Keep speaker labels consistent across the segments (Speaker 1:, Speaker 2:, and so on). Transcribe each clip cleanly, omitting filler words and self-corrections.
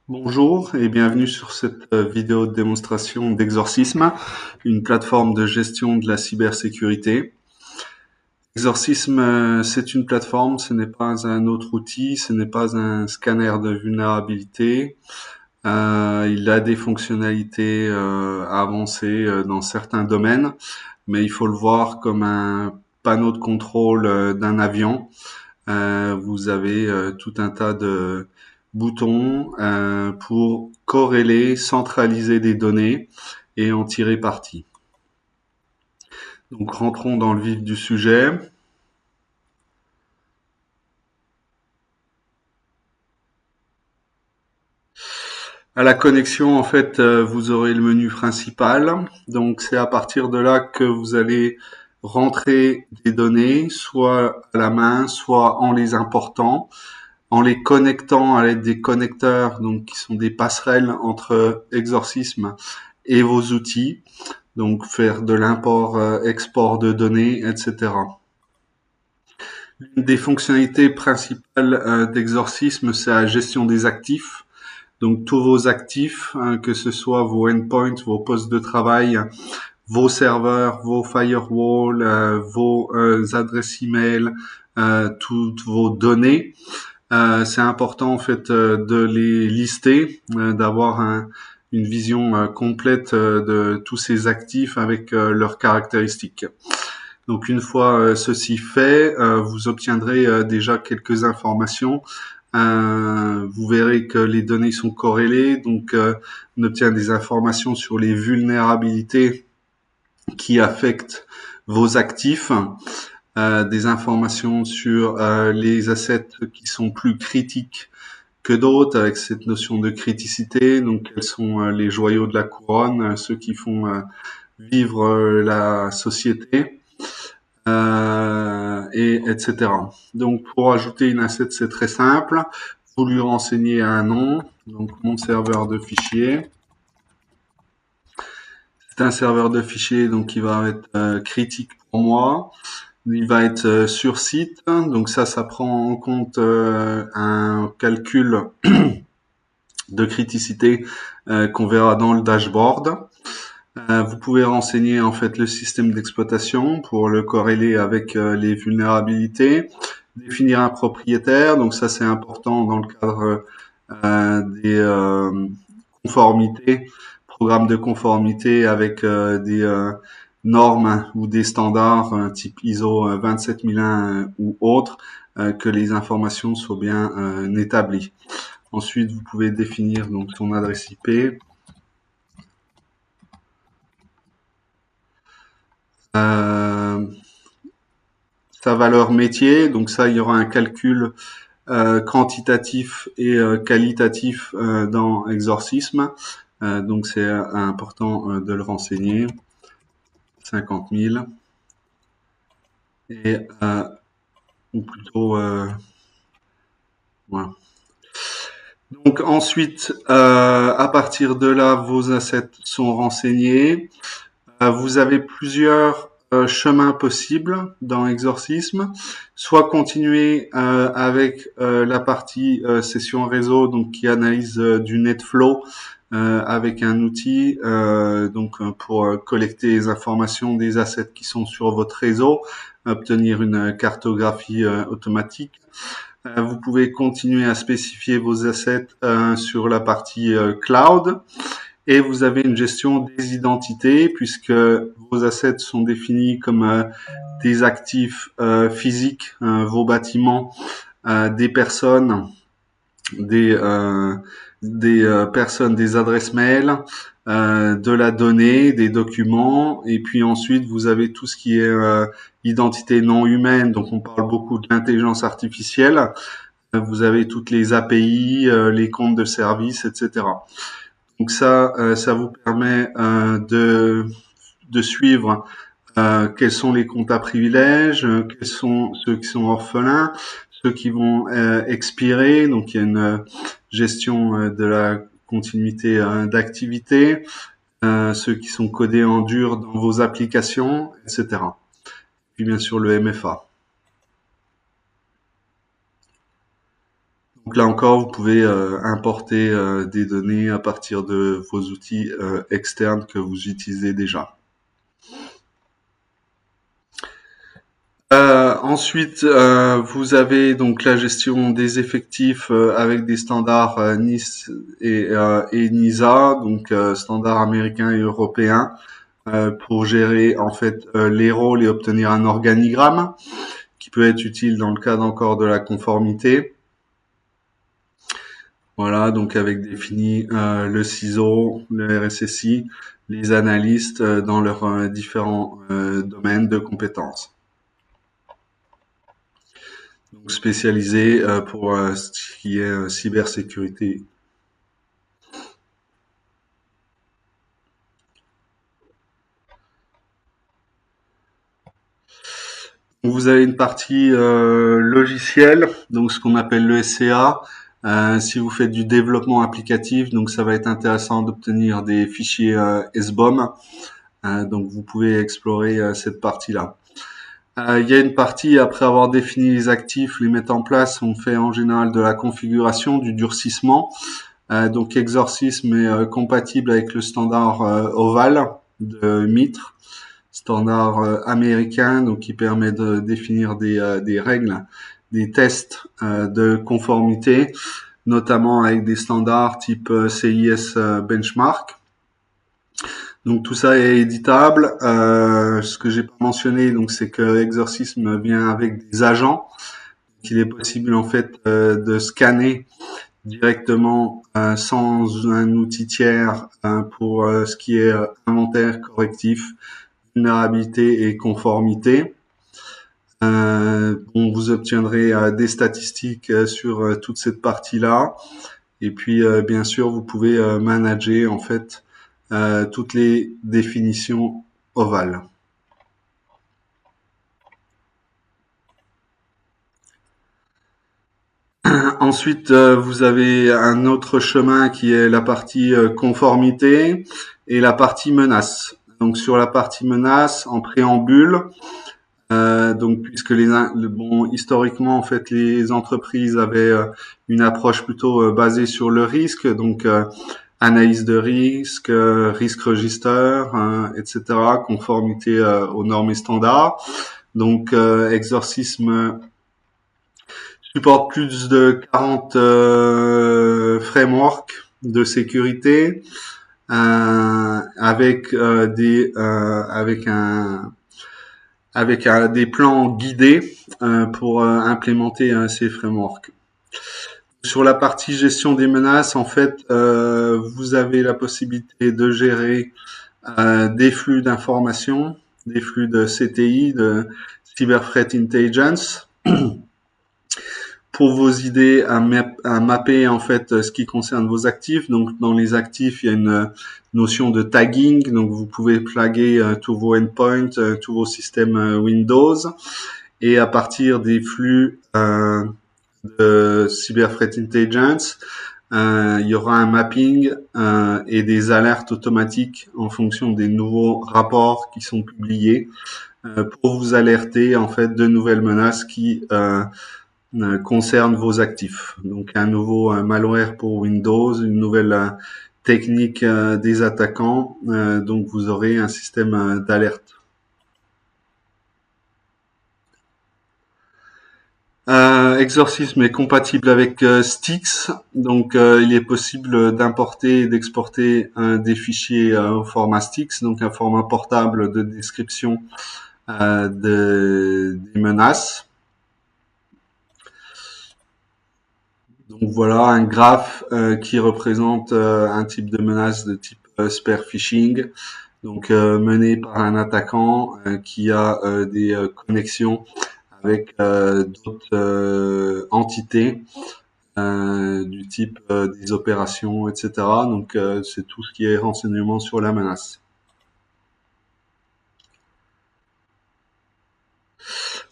Speaker 1: Bonjour et bienvenue sur cette vidéo de démonstration d'Exorcisme, une plateforme de gestion de la cybersécurité. Exorcisme, c'est une plateforme, ce n'est pas un autre outil, ce n'est pas un scanner de vulnérabilité. Il a des fonctionnalités avancées dans certains domaines, mais il faut le voir comme un panneau de contrôle d'un avion. Vous avez tout un tas de boutons pour corréler, centraliser des données et en tirer parti. Donc rentrons dans le vif du sujet. À la connexion, en fait, vous aurez le menu principal. Donc c'est à partir de là que vous allez rentrer des données, soit à la main, soit en les important, en les connectant à l'aide des connecteurs, donc qui sont des passerelles entre Exorcisme et vos outils, donc faire de l'import, export de données, etc. L'une des fonctionnalités principales d'Exorcisme, c'est la gestion des actifs. Donc tous vos actifs, que ce soit vos endpoints, vos postes de travail, vos serveurs, vos firewalls, vos adresses email, toutes vos données. C'est important en fait de les lister, d'avoir une vision complète de tous ces actifs avec leurs caractéristiques. Donc une fois ceci fait, vous obtiendrez déjà quelques informations. Vous verrez que les données sont corrélées, donc on obtient des informations sur les vulnérabilités qui affectent vos actifs, des informations sur les assets qui sont plus critiques que d'autres, avec cette notion de criticité. Donc quels sont les joyaux de la couronne, ceux qui font vivre la société. Et etc. Donc pour ajouter une asset, c'est très simple. Vous lui renseignez un nom, donc mon serveur de fichiers. C'est un serveur de fichiers donc qui va être critique pour moi. Il va être sur site, donc ça prend en compte un calcul de criticité qu'on verra dans le dashboard. Vous pouvez renseigner en fait le système d'exploitation pour le corréler avec les vulnérabilités, définir un propriétaire, donc ça c'est important dans le cadre des conformités, programmes de conformité avec des normes ou des standards type ISO 27001 ou autres, que les informations soient bien établies. Ensuite, vous pouvez définir donc son adresse IP. Sa valeur métier, donc ça, il y aura un calcul quantitatif et qualitatif dans Exorcisme. Donc c'est important de le renseigner. 50 000. Et, ou plutôt, voilà. Donc ensuite, à partir de là, vos assets sont renseignés. Vous avez plusieurs chemins possibles dans Exorcisme. Soit continuer avec la partie session réseau, donc qui analyse du NetFlow avec un outil pour collecter les informations des assets qui sont sur votre réseau, obtenir une cartographie automatique. Vous pouvez continuer à spécifier vos assets sur la partie cloud. Et vous avez une gestion des identités puisque vos assets sont définis comme des actifs physiques, vos bâtiments, des personnes, des personnes, des adresses mail, de la donnée, des documents, et puis ensuite vous avez tout ce qui est identité non humaine. Donc on parle beaucoup de l'intelligence artificielle. Vous avez toutes les API, les comptes de service, etc. Donc ça vous permet de suivre quels sont les comptes à privilèges, quels sont ceux qui sont orphelins, ceux qui vont expirer. Donc il y a une gestion de la continuité d'activité, ceux qui sont codés en dur dans vos applications, etc. Puis bien sûr le MFA. Donc là encore, vous pouvez importer des données à partir de vos outils externes que vous utilisez déjà. Ensuite, vous avez donc la gestion des effectifs avec des standards NIS et NISA, donc standards américains et européens, pour gérer en fait les rôles et obtenir un organigramme qui peut être utile dans le cadre encore de la conformité. Voilà, donc avec défini le CISO, le RSSI, les analystes dans leurs différents domaines de compétences. Donc spécialisé pour ce qui est cybersécurité. Vous avez une partie logicielle, donc ce qu'on appelle le SCA. Si vous faites du développement applicatif, donc ça va être intéressant d'obtenir des fichiers SBOM. Donc vous pouvez explorer cette partie-là. Il y a une partie, après avoir défini les actifs, les mettre en place, on fait en général de la configuration, du durcissement. Donc Exorcism est compatible avec le standard OVAL de Mitre, standard américain, donc qui permet de définir des règles, des tests de conformité, notamment avec des standards type CIS benchmark. Donc tout ça est éditable. Ce que j'ai pas mentionné, donc c'est que Exorcism vient avec des agents. Il est possible en fait de scanner directement sans un outil tiers pour ce qui est inventaire, correctif, vulnérabilité et conformité. Vous obtiendrez des statistiques sur toute cette partie-là. Et puis, bien sûr, vous pouvez manager en fait toutes les définitions ovales. Ensuite, vous avez un autre chemin qui est la partie conformité et la partie menace. Donc sur la partie menace, en préambule, donc puisque historiquement en fait les entreprises avaient une approche plutôt basée sur le risque, donc analyse de risque, risque register, etc., conformité aux normes et standards. Donc Exorcism supporte plus de 40 frameworks de sécurité avec des plans guidés pour implémenter ces frameworks. Sur la partie gestion des menaces, en fait, vous avez la possibilité de gérer des flux d'informations, des flux de CTI, de Cyber Threat Intelligence, pour vos idées à mapper en fait ce qui concerne vos actifs. Donc dans les actifs, il y a une notion de tagging, donc vous pouvez flaguer tous vos endpoints, tous vos systèmes Windows, et à partir des flux de Cyber Threat Intelligence, il y aura un mapping et des alertes automatiques en fonction des nouveaux rapports qui sont publiés pour vous alerter en fait de nouvelles menaces qui concerne vos actifs. Donc un nouveau malware pour Windows, une nouvelle technique des attaquants. Donc vous aurez un système d'alerte. Exorcism est compatible avec Styx, donc il est possible d'importer et d'exporter des fichiers au format Styx, donc un format portable de description des menaces. Donc voilà un graphe qui représente un type de menace de type spear phishing, donc mené par un attaquant qui a des connexions avec d'autres entités du type des opérations, etc. Donc c'est tout ce qui est renseignement sur la menace.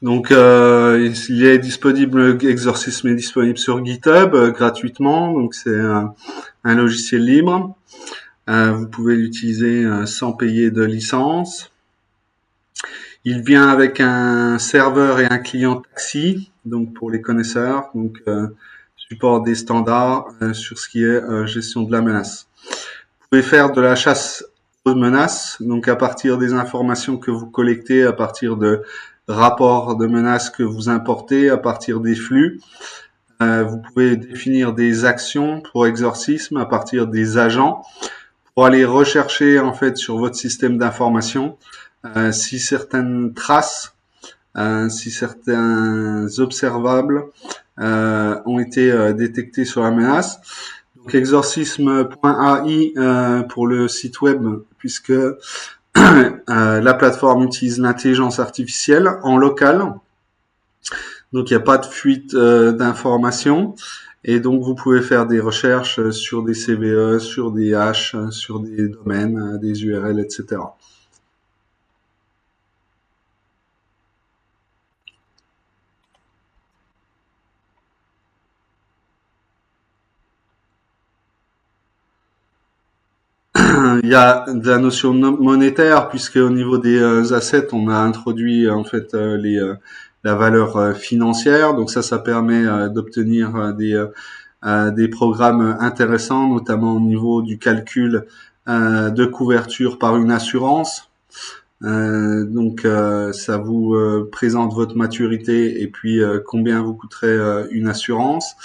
Speaker 1: Donc il est disponible, Exorcism est disponible sur GitHub gratuitement, donc c'est un logiciel libre. Vous pouvez l'utiliser sans payer de licence. Il vient avec un serveur et un client taxi, donc pour les connaisseurs. Donc support des standards sur ce qui est gestion de la menace. Vous pouvez faire de la chasse aux menaces, donc à partir des informations que vous collectez, à partir de rapports de menaces que vous importez, à partir des flux. Vous pouvez définir des actions pour exorcisme à partir des agents pour aller rechercher en fait sur votre système d'information si certaines traces, si certains observables ont été détectés sur la menace. Donc exorcisme.ai pour le site web puisque la plateforme utilise l'intelligence artificielle en local. Donc il n'y a pas de fuite d'informations. Et donc vous pouvez faire des recherches sur des CVE, sur des hashes, sur des domaines, des URL, etc. Il y a de la notion monétaire puisque au niveau des assets, on a introduit en fait la valeur financière. Donc ça permet d'obtenir des programmes intéressants, notamment au niveau du calcul de couverture par une assurance. Ça vous présente votre maturité et puis combien vous coûterait une assurance.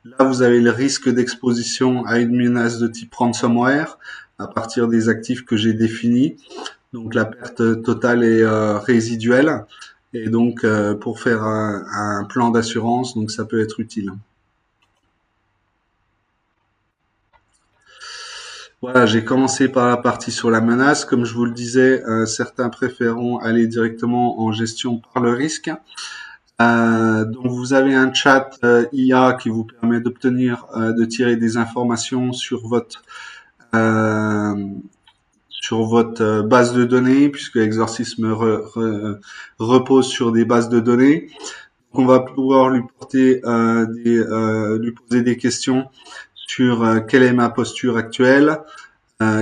Speaker 1: Là, vous avez le risque d'exposition à une menace de type ransomware à partir des actifs que j'ai définis. Donc la perte totale est résiduelle et donc pour faire un plan d'assurance, donc ça peut être utile. Voilà, j'ai commencé par la partie sur la menace. Comme je vous le disais, certains préféreront aller directement en gestion par le risque. Donc vous avez un chat IA qui vous permet d'obtenir, de tirer des informations euh, sur votre base de données, puisque Exorcisme repose sur des bases de données. Donc on va pouvoir lui lui poser des questions sur quelle est ma posture actuelle,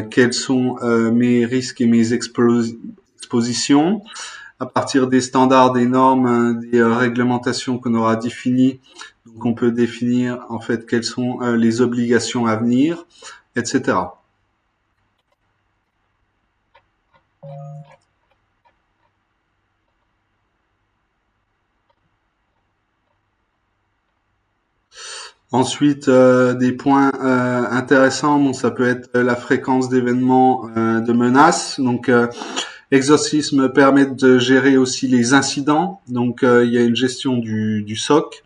Speaker 1: quels sont mes risques et mes expositions. À partir des standards, des normes, des réglementations qu'on aura définies, donc on peut définir en fait quelles sont les obligations à venir, etc. Ensuite, des points intéressants, bon, ça peut être la fréquence d'événements de menaces. Donc, Exorcisme permet de gérer aussi les incidents. Donc, il y a une gestion du SOC,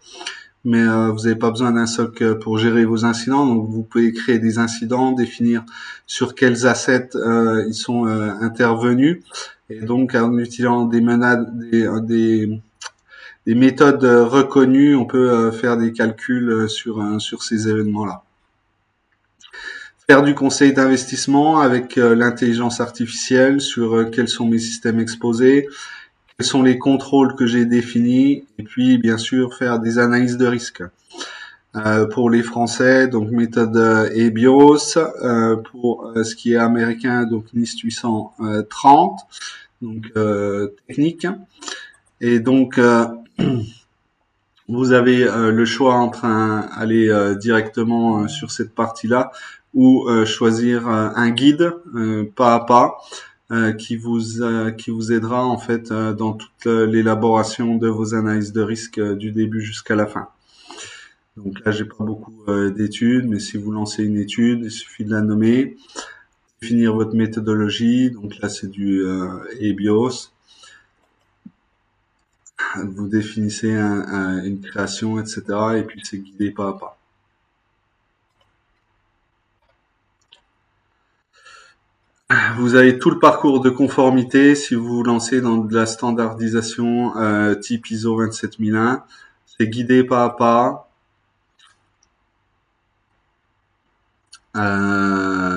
Speaker 1: mais vous n'avez pas besoin d'un SOC pour gérer vos incidents. Donc, vous pouvez créer des incidents, définir sur quels assets ils sont intervenus. Et donc, en utilisant des méthodes reconnues, on peut faire des calculs sur ces événements-là. Faire du conseil d'investissement avec l'intelligence artificielle sur quels sont mes systèmes exposés, quels sont les contrôles que j'ai définis, et puis bien sûr faire des analyses de risque. Pour les Français, donc méthode EBIOS, pour ce qui est américain, donc NIST 830, donc technique. Et donc vous avez le choix entre aller directement sur cette partie-là ou choisir un guide pas à pas qui vous aidera en fait dans toute l'élaboration de vos analyses de risque du début jusqu'à la fin. Donc là, j'ai pas beaucoup d'études, mais si vous lancez une étude, il suffit de la nommer, définir votre méthodologie. Donc là, c'est du EBIOS. Vous définissez une création, etc. Et puis c'est guidé pas à pas. Vous avez tout le parcours de conformité si vous vous lancez dans de la standardisation type ISO 27001. C'est guidé pas à pas.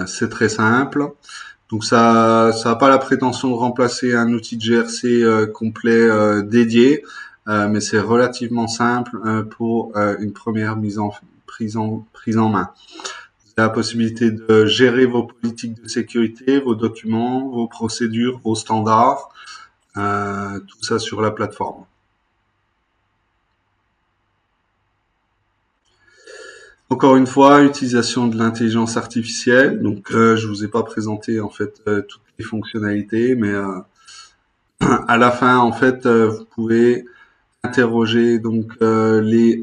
Speaker 1: C'est très simple. Donc ça a pas la prétention de remplacer un outil de GRC complet dédié, mais c'est relativement simple pour une première prise en main. Vous avez la possibilité de gérer vos politiques de sécurité, vos documents, vos procédures, vos standards, tout ça sur la plateforme. Encore une fois, utilisation de l'intelligence artificielle. Donc, je vous ai pas présenté en fait toutes les fonctionnalités, mais à la fin, en fait, vous pouvez interroger donc les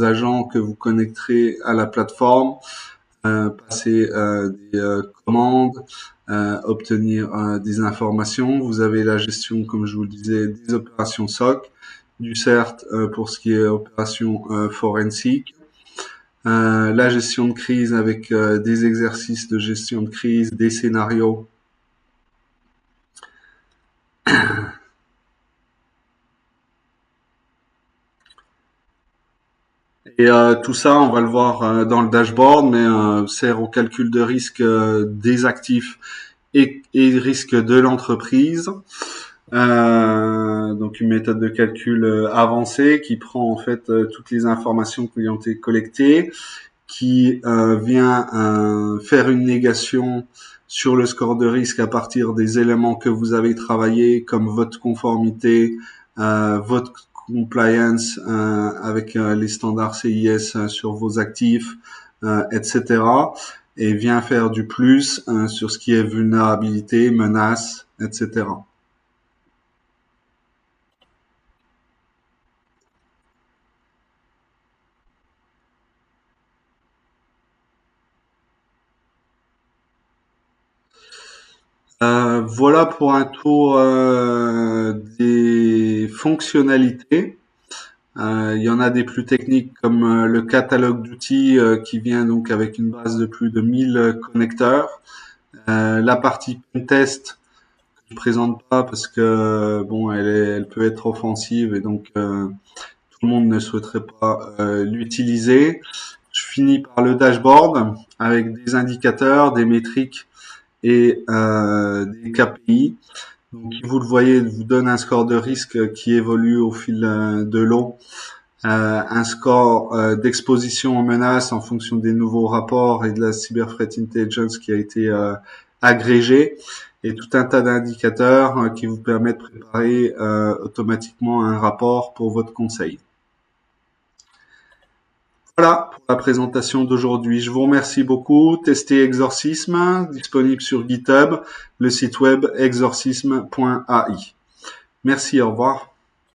Speaker 1: agents que vous connecterez à la plateforme, passer des commandes, obtenir des informations. Vous avez la gestion, comme je vous le disais, des opérations SOC, du CERT pour ce qui est opération forensique, la gestion de crise avec des exercices de gestion de crise, des scénarios. Et tout ça, on va le voir dans le dashboard, mais sert au calcul de risque des actifs et risque de l'entreprise. Donc une méthode de calcul avancée qui prend en fait toutes les informations qui ont été collectées, qui vient faire une négation sur le score de risque à partir des éléments que vous avez travaillés, comme votre conformité, votre compliance avec les standards CIS sur vos actifs, etc. Et vient faire du plus sur ce qui est vulnérabilité, menace, etc. Voilà pour un tour des fonctionnalités. Il y en a des plus techniques comme le catalogue d'outils qui vient donc avec une base de plus de 1000 connecteurs. La partie test, je ne présente pas parce que bon, elle peut être offensive et donc tout le monde ne souhaiterait pas l'utiliser. Je finis par le dashboard avec des indicateurs, des métriques et des KPI. Donc, vous le voyez, vous donne un score de risque qui évolue au fil de l'eau, un score d'exposition aux menaces en fonction des nouveaux rapports et de la cyber threat intelligence qui a été agrégé, et tout un tas d'indicateurs qui vous permettent de préparer automatiquement un rapport pour votre conseil. Voilà pour la présentation d'aujourd'hui. Je vous remercie beaucoup. Testez Exorcisme, disponible sur GitHub, le site web exorcisme.ai. Merci, au revoir.